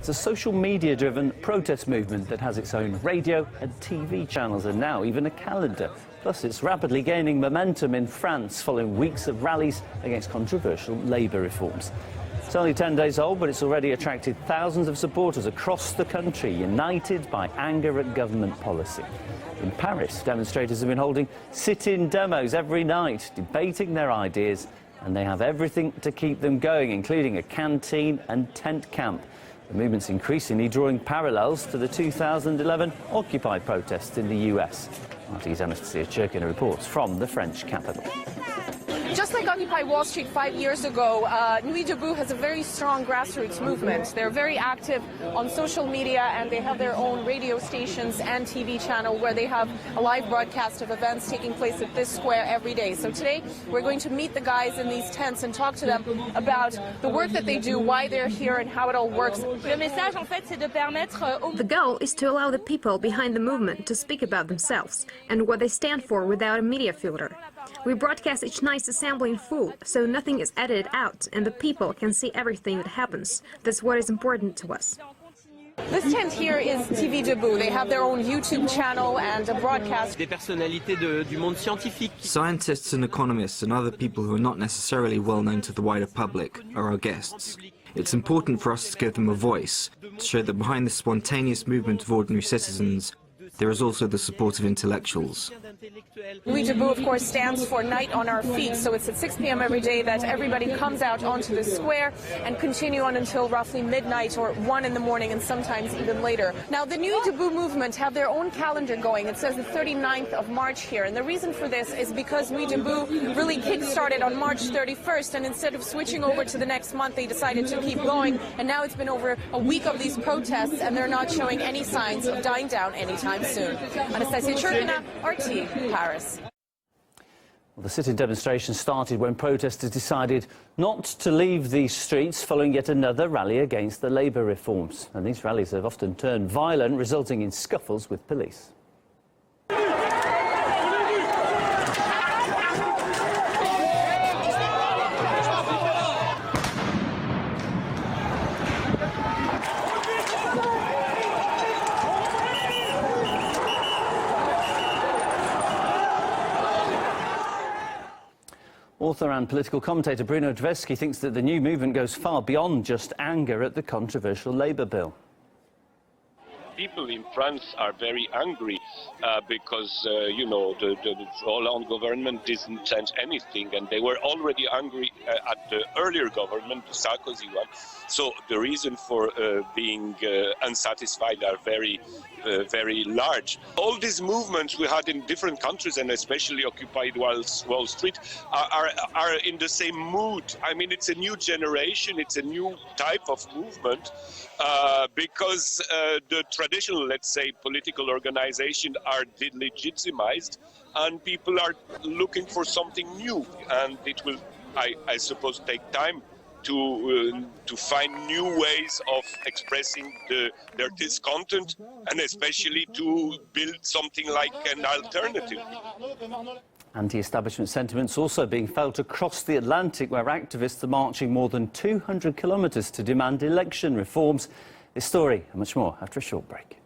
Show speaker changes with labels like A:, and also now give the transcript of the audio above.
A: It's a social media-driven protest movement that has its own radio and TV channels and now even a calendar. Plus, it's rapidly gaining momentum in France following weeks of rallies against controversial labour reforms. It's only 10 days old, but it's already attracted thousands of supporters across the country, united by anger at government policy. In Paris, demonstrators have been holding sit-in demos every night, debating their ideas, and they have everything to keep them going, including a canteen and tent camp. The movement's increasingly drawing parallels to the 2011 Occupy protests in the US. RT's Anastasia Churkina reports from the French capital.
B: Just like Occupy Wall Street 5 years ago, timurJAUH has a very strong grassroots movement. They're very active on social media and they have their own radio stations and TV channel where they have a live broadcast of events taking place at this square every day. So today we're going to meet the guys in these tents and talk to them about the work that they do, why they're here and how it all works.
C: The goal is to allow the people behind the movement to speak about themselves and what they stand for without a media filter. We broadcast each night's assembly in full, so nothing is edited out and the people can see everything that happens. That's what is important to us.
B: This tent here is timurJAUH. They have their own YouTube channel and a broadcast.
D: Scientists and economists and other people who are not necessarily well known to the wider public are our guests. It's important for us to give them a voice, to show that behind the spontaneous movement of ordinary citizens, there is also the support of intellectuals.
B: timurJAUH, of course, stands for Night on Our Feet, so it's at 6 p.m. every day that everybody comes out onto the square and continue on until roughly midnight or 1 in the morning and sometimes even later. Now, the timurJAUH movement have their own calendar going. It says the 39th of March here, and the reason for this is because timurJAUH really kick-started on March 31st, and instead of switching over to the next month, they decided to keep going, and now it's been over a week of these protests, and they're not showing any signs of dying down anytime soon. Anastasia Churkina, RT, Paris.
A: Well, the sit-in demonstration started when protesters decided not to leave the streets following yet another rally against the labour reforms. And these rallies have often turned violent, resulting in scuffles with police. Author and political commentator Bruno Dversky thinks that the new movement goes far beyond just anger at the controversial labour bill.
E: People in France are very angry because, you know, the Hollande government didn't change anything, and they were already angry at the earlier government, the Sarkozy one. So the reason for being unsatisfied are very large. All these movements we had in different countries, and especially occupied Wall Street, are in the same mood. I mean, it's a new generation, it's a new type of movement, because the traditional, let's say, political organizations are delegitimized, and people are looking for something new, and it will, I suppose, take time to find new ways of expressing their discontent, and especially to build something like an alternative.
A: Anti-establishment sentiments also being felt across the Atlantic, where activists are marching more than 200 kilometres to demand election reforms. This story and much more after a short break.